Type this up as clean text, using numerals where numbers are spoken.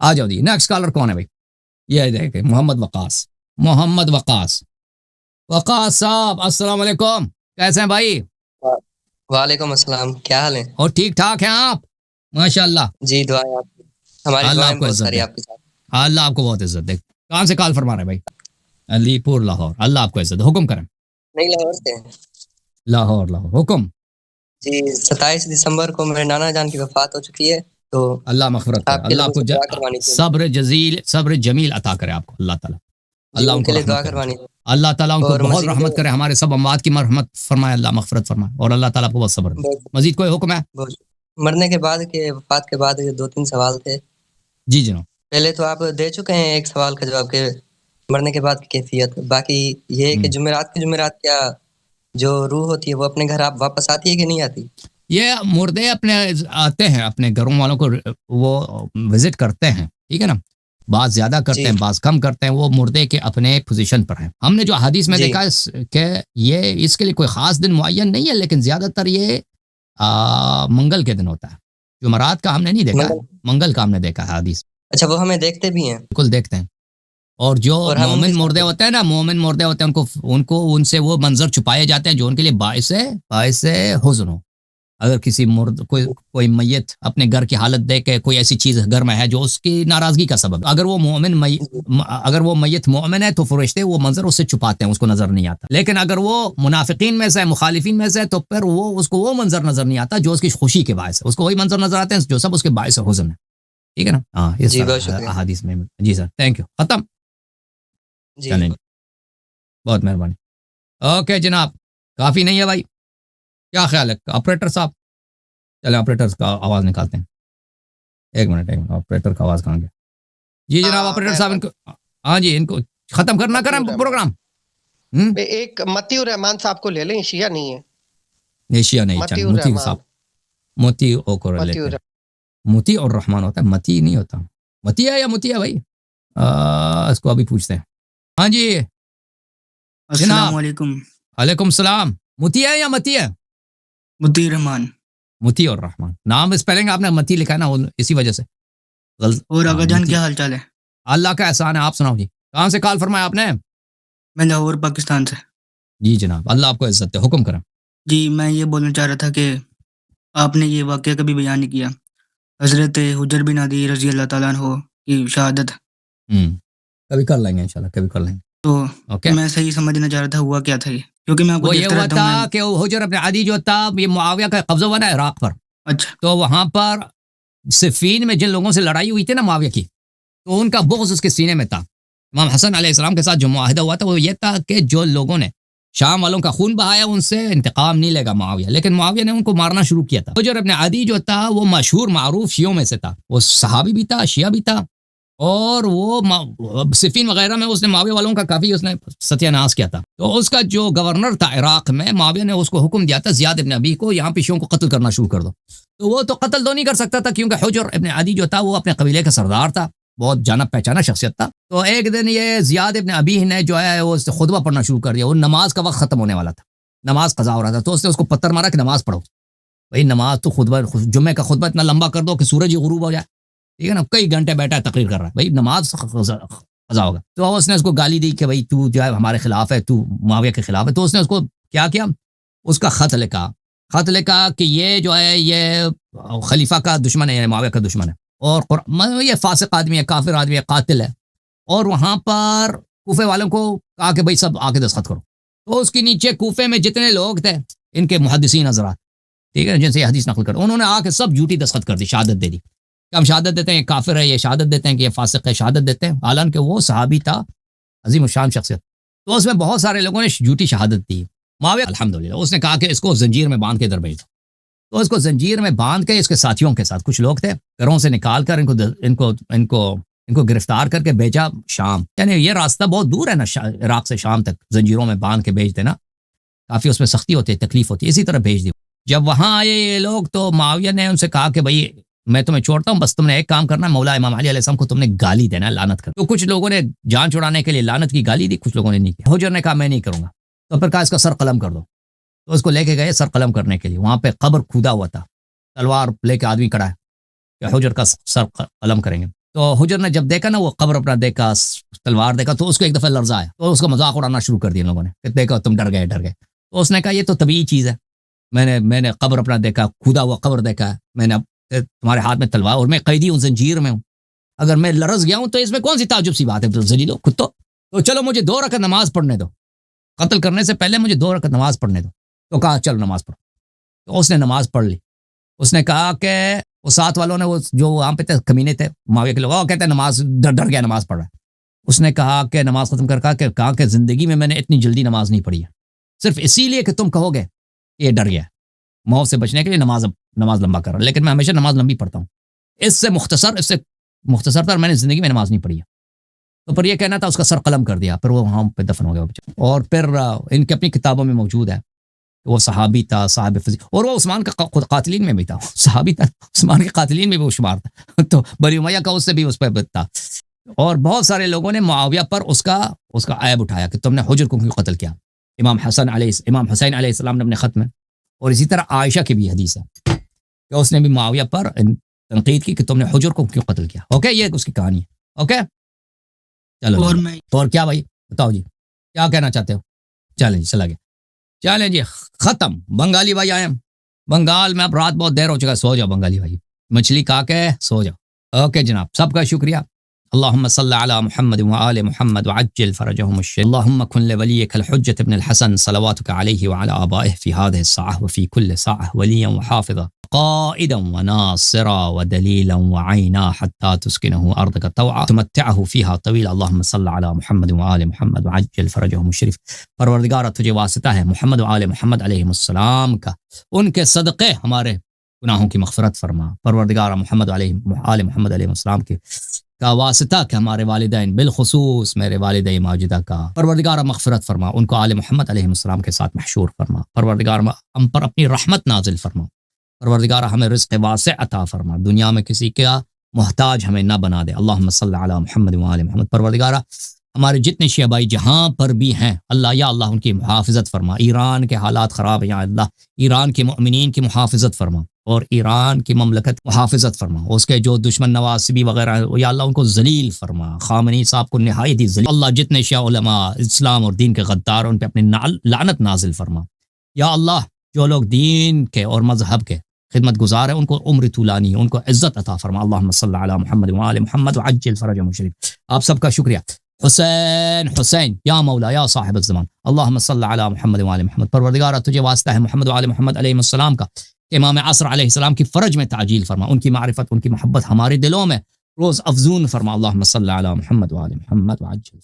آ جاؤ جی next collar کون ہے بھائی؟ یہ دیکھیں محمد وقاص صاحب السلام علیکم، کیسے ہیں بھائی؟ وعلیکم السلام، کیا حال ہے؟ اور ٹھیک ٹھاک ہیں آپ؟ ماشاء اللہ جی دعائیں آپ کی، ہماری اللہ دعائیں آپ کو بہت عزت ساری دے، آپ کے ساتھ۔ اللہ آپ کو بہت عزت دے۔ کہاں سے کال فرما رہے ہیں بھائی؟ علی پور لاہور، اللہ آپ کو عزت دے، حکم کریں۔ نہیں لاہور سے ہیں۔ لاہور حکم۔ جی 27 دسمبر کو میرے نانا جان کی وفات ہو چکی ہے، تو اللہ مغفرت کرے، آپ کے اللہ لوگوں آپ کو سے دعا کروانی تھی، صبر جمیل عطا کرے آپ کو اللہ تعالیٰ، جی اللہ ان ان کے کو لیے رحمت دعا کرے، کروانی تھی۔ اللہ تعالیٰ ان کو اور بہت مزید رحمت کرے، ہمارے سب اموات کی مرحمت فرمائے، اللہ مغفرت فرمائے، اور اللہ تعالیٰ آپ کو بہت صبر دے۔ مزید کوئی حکم ہے؟ مرنے کے بعد کے وفات کے بعد 2-3 سوال تھے۔ جی جناب۔ پہلے تو آپ دے چکے ہیں ایک سوال کا جواب کہ مرنے کے بعد کی کیفیت، باقی یہ ہے کہ جمعرات کیا جو روح ہوتی ہے وہ اپنے گھر آپ واپس آتی ہے کہ نہیں آتی؟ یہ مردے اپنے آتے ہیں، اپنے گھروں والوں کو وہ وزٹ کرتے ہیں، ٹھیک ہے نا، بعض زیادہ کرتے ہیں بعض کم کرتے ہیں، وہ مردے کے اپنے پوزیشن پر ہیں۔ ہم نے جو حدیث میں دیکھا ہے کہ یہ اس کے لیے کوئی خاص دن معین نہیں ہے، لیکن زیادہ تر یہ منگل کے دن ہوتا ہے، جمعرات کا ہم نے نہیں دیکھا، منگل کا ہم نے دیکھا ہے حدیث۔ اچھا وہ ہمیں دیکھتے بھی ہیں؟ بالکل دیکھتے ہیں، اور جو مومن مردے ہوتے ہیں نا، مومن مردے ہوتے ہیں ان سے وہ منظر چھپائے جاتے ہیں جو ان کے لیے باعث حزن ہو۔ اگر کسی کوئی میت اپنے گھر کی حالت دیکھ کے کوئی ایسی چیز گھر میں ہے جو اس کی ناراضگی کا سبب، اگر وہ میت مومن ہے تو فرشتے وہ منظر اس سے چھپاتے ہیں، اس کو نظر نہیں آتا، لیکن اگر وہ منافقین میں سے مخالفین میں سے تو پھر اس کو وہ منظر نظر نہیں آتا جو اس کی خوشی کے باعث ہے، اس کو وہی منظر نظر آتے ہیں جو سب اس کے باعث حزن ہے، ٹھیک ہے نا۔ ہاں اس احادیث میں جی سر، تھینک یو، ختم چلیں، بہت مہربانی، اوکے جناب، کافی نہیں ہے بھائی، کیا خیال ہے آپریٹر صاحب؟ چلیں آپریٹر کا آواز نکالتے ہیں، ایک منٹ آپریٹر کا آواز کہاں گیا؟ جی جناب آپریٹر صاحب ان کو، ہاں جی ان کو ختم کرنا کریں پروگرام۔ ایک متی الرحمان صاحب کو لے لیں، شیعہ نہیں ہے، ایشیا نہیں، چلیں موتی صاحب، موتی موتی اور رحمان ہوتا ہے، متی نہیں ہوتا، متی ہے یا موتی ہے بھائی؟ اس کو ابھی پوچھتے ہیں۔ ہاں جی السلام علیکم۔ وعلیکم السلام، موتی ہے یا متی ہے؟ موتی رحمان، موتی اور رحمان، نام اسپیلنگ آپ نے متی لکھا ہے نا، اسی وجہ سے اور آگا جان کیا حال چال ہے؟ اللہ کا احسان ہے، آپ سناؤ جی، کہاں سے کال فرمایا آپ نے؟ میں لاہور پاکستان سے۔ جی جناب، اللہ آپ کو عزت دے، حکم کریں۔ جی میں یہ بولنا چاہ رہا تھا کہ آپ نے یہ واقعہ کبھی بیان نہیں کیا، حضرت حجر بن عدی رضی اللہ تعالیٰ عنہ کی شہادت۔ کبھی کر لیں گے انشاءاللہ، کبھی کر لیں گے، تو میں صحیح سمجھنا چاہ رہا تھا ہوا کیا تھا یہ، کیونکہ میں آپ کو دیکھتا رہتا ہوں۔ وہ یہ ہوا تھا کہ حجر بن عدی جو تھا یہ معاویہ کا قبضہ بنا عراق پر، اچھا، تو وہاں پر صفین میں جن لوگوں سے لڑائی ہوئی تھی نا معاویہ کی، تو ان کا بغض اس کے سینے میں تھا۔ امام حسن علیہ السلام کے ساتھ جو معاہدہ ہوا تھا وہ یہ تھا کہ جو لوگوں نے شام والوں کا خون بہایا ان سے انتقام نہیں لے گا معاویہ، لیکن معاویہ نے ان کو مارنا شروع کیا تھا۔ حجر بن عدی جو تھا وہ مشہور معروف شیعوں میں سے تھا، وہ صحابی بھی تھا، شیعہ بھی تھا، اور وہ صفین وغیرہ میں اس نے معاویہ والوں کا کافی اس نے ستیہ ناش کیا تھا۔ تو اس کا جو گورنر تھا عراق میں، معاویہ نے اس کو حکم دیا تھا زیاد ابن ابی کو یہاں پہ شیعوں کو قتل کرنا شروع کر دو، تو وہ تو قتل تو نہیں کر سکتا تھا کیونکہ حجر ابن عدی جو تھا وہ اپنے قبیلے کا سردار تھا، بہت جانا پہچانا شخصیت تھا۔ تو ایک دن یہ زیاد ابن ابی نے جو ہے وہ خطبہ پڑھنا شروع کر دیا، وہ نماز کا وقت ختم ہونے والا تھا، نماز قضا ہو رہا تھا، تو اس نے اس کو پتھر مارا کہ نماز پڑھو بھائی، نماز تو خطبہ جمعے کا خطبہ اتنا لمبا کر دو کہ سورج ہی غروب ہو جائے، ٹھیک ہے نا، کئی گھنٹے بیٹھا ہے تقریر کر رہا ہے بھائی، نماز قضا ہوگا۔ تو اس نے اس کو گالی دی کہ بھائی تو جو ہے ہمارے خلاف ہے، تو معاویہ کے خلاف ہے۔ تو اس نے اس کو کیا اس کا خط لکھا کہ یہ جو ہے یہ خلیفہ کا دشمن ہے، معاویہ کا دشمن ہے، اور یہ فاسق آدمی ہے، کافر آدمی ہے، قاتل ہے، اور وہاں پر کوفے والوں کو کہا کہ بھائی سب آ کے دستخط کرو۔ تو اس کے نیچے کوفے میں جتنے لوگ تھے ان کے محدثین حضرات، ٹھیک ہے، جن سے یہ حدیث نقل کر، انہوں نے آ کے سب جھوٹی دستخط کر دی، شہادت دے دی کہ ہم شہادت دیتے ہیں یہ کافر ہے، یہ شہادت دیتے ہیں کہ یہ فاسق ہے، شہادت دیتے ہیں، حالانکہ وہ صحابی تھا، عظیم الشان شخصیت۔ تو اس میں بہت سارے لوگوں نے جھوٹی شہادت دی۔ معاویہ الحمدللہ اس نے کہا کہ اس کو زنجیر میں باندھ کے ادھر بھیج دو، تو اس کو زنجیر میں باندھ کے اس کے ساتھیوں کے ساتھ، کچھ لوگ تھے، گھروں سے نکال کر ان کو گرفتار کر کے بھیجا شام، یعنی یہ راستہ بہت دور ہے نا عراق سے شام تک، زنجیروں میں باندھ کے بھیج دینا کافی اس میں سختی ہوتی ہے، تکلیف ہوتی ہے، اسی طرح بھیج دی۔ جب وہاں آئے یہ لوگ تو معاویہ نے ان سے کہا کہ بھائی میں تمہیں چھوڑتا ہوں، بس تم نے ایک کام کرنا ہے، مولا امام علی علیہ السلام کو تم نے گالی دینا ہے، لعنت کر۔ تو کچھ لوگوں نے جان چھڑانے کے لیے لعنت کی گالی دی، کچھ لوگوں نے نہیں کی۔ حجر نے کہا میں نہیں کروں گا، تو پھر کہا اس کا سر قلم کر دو، تو اس کو لے کے گئے سر قلم کرنے کے لیے، وہاں پہ قبر کھودا ہوا تھا، تلوار لے کے آدمی کھڑا ہے کہ حجر کا سر قلم کریں گے۔ تو حجر نے جب دیکھا نا وہ قبر اپنا دیکھا تلوار دیکھا تو اس کو ایک دفعہ لرزا آیا تو اس کا مذاق اڑانا شروع کر دیا ان لوگوں نے کہ دیکھو تم ڈر گئے تو اس نے کہا یہ تو طبیعی چیز ہے میں نے قبر اپنا دیکھا کھودا ہوا قبر دیکھا ہے میں نے تمہارے ہاتھ میں تلوار اور میں قیدی ہوں زنجیر میں ہوں اگر میں لرز گیا ہوں تو اس میں کون سی تعجب سی بات ہے ذلیلو کتو تو چلو مجھے 2 رکعت نماز پڑھنے دو قتل کرنے سے پہلے مجھے 2 رکعت نماز پڑھنے دو تو کہا چلو نماز پڑھو تو اس نے نماز پڑھ لی اس نے کہا کہ وہ ساتھ والوں نے وہ جو وہاں پہ تھے کمینے تھے معاویہ کے لوگ وہ کہتے ہیں نماز ڈر گیا نماز پڑھ رہا ہے اس نے کہا کہ نماز ختم کر کہا کہ زندگی میں نے اتنی جلدی نماز نہیں پڑھی ہے صرف اسی لیے کہ تم کہو گے کہ یہ ڈر گیا موت سے بچنے کے لیے نماز لمبا کر رہا لیکن میں ہمیشہ نماز لمبی پڑھتا ہوں اس سے مختصر تر میں نے زندگی میں نماز نہیں پڑھی ہے تو پر یہ کہنا تھا اس کا سر قلم کر دیا پھر وہ وہاں پہ دفن ہو گیا اور پھر ان کی اپنی کتابوں میں موجود ہے وہ صحابی تھا صاحب فضیل اور وہ عثمان کا قاتلین میں بھی تھا صحابی تھا عثمان کے قاتلین میں بھی وہ شمار تھا تو بنی امیہ کا اس سے بھی اس پہ تھا اور بہت سارے لوگوں نے معاویہ پر اس کا عیب اٹھایا کہ تم نے حجر کو کیوں قتل کیا امام حسین علیہ السلام نے اپنے خط میں اور اسی طرح عائشہ کی بھی حدیث ہے کہ اس نے بھی معاویہ پر تنقید کی کہ تم نے حجر کو کیوں قتل کیا اوکے یہ اس کی کہانی ہے اوکے چلو اور جی. میں اور کیا بھائی بتاؤ جی کیا کہنا چاہتے ہو چلیں جی چلا گیا چلیں جی ختم بنگالی بھائی آئے بنگال میں اب رات بہت دیر ہو چکا سو جاؤ بنگالی بھائی مچھلی کھا کے سو جاؤ اوکے جناب سب کا شکریہ اللهم صل على محمد وآل محمد وعجل فرجهم الشريف اللهم كن لوليك الحجة ابن الحسن صلواتك عليه وعلى آبائه في هذه الساعة وفي كل ساعة وليا وحافظا قائدا وناصرا ودليلا وعينا حتى تسكنه أرضك طوعا تمتعه فيها طويلا اللهم صل على محمد وآل محمد وعجل فرجهم الشريف پروردگار تجھے واسطہ ہے محمد وآل محمد علیہ السلام کا ان کے صدقے ہمارے گناہوں کی مغفرت فرما پروردگار محمد آل محمد علیہ السلام کا واسطہ کہ ہمارے والدین بالخصوص میرے والدہ ماجدہ کا پروردگار مغفرت فرما ان کو آل محمد علیہ السلام کے ساتھ محشور فرما پروردگار ہم پر اپنی رحمت نازل فرما پروردگار ہمیں رزق واسع عطا فرما دنیا میں کسی کا محتاج ہمیں نہ بنا دے اللہم صلی علی محمد وآل محمد پروردگار ہمارے جتنے شیعہ بھائی جہاں پر بھی ہیں اللہ یا اللہ ان کی محافظت فرما ایران کے حالات خراب ہیں یا اللہ ایران کے مؤمنین کی محافظت فرما اور ایران کی مملکت محافظت فرما اس کے جو دشمن نواسبی وغیرہ ہیں یا اللہ ان کو ذلیل فرما خامنئی صاحب کو نہایت ہی ذلیل اللہ جتنے شیعہ علماء اسلام اور دین کے غدار ان پہ اپنی لعنت نازل فرما یا اللہ جو لوگ دین کے اور مذہب کے خدمت گزار ہیں ان کو عمر طولانی ان کو عزت عطا فرما اللہم صلی علی محمد وآل محمد وعجل فرجهم الشریف آپ سب کا شکریہ حسین یا مولا یا صاحب الزمان اللہم صلی علی محمد وآل محمد پروردگار تجھے واسطہ ہے محمد وآل محمد علیہ السلام کا امام عصر علیہ السلام کی فرج میں تعجیل فرما ان کی معرفت ان کی محبت ہمارے دلوں میں روز افزون فرما اللہم صلی علی محمد وآل محمد وعجل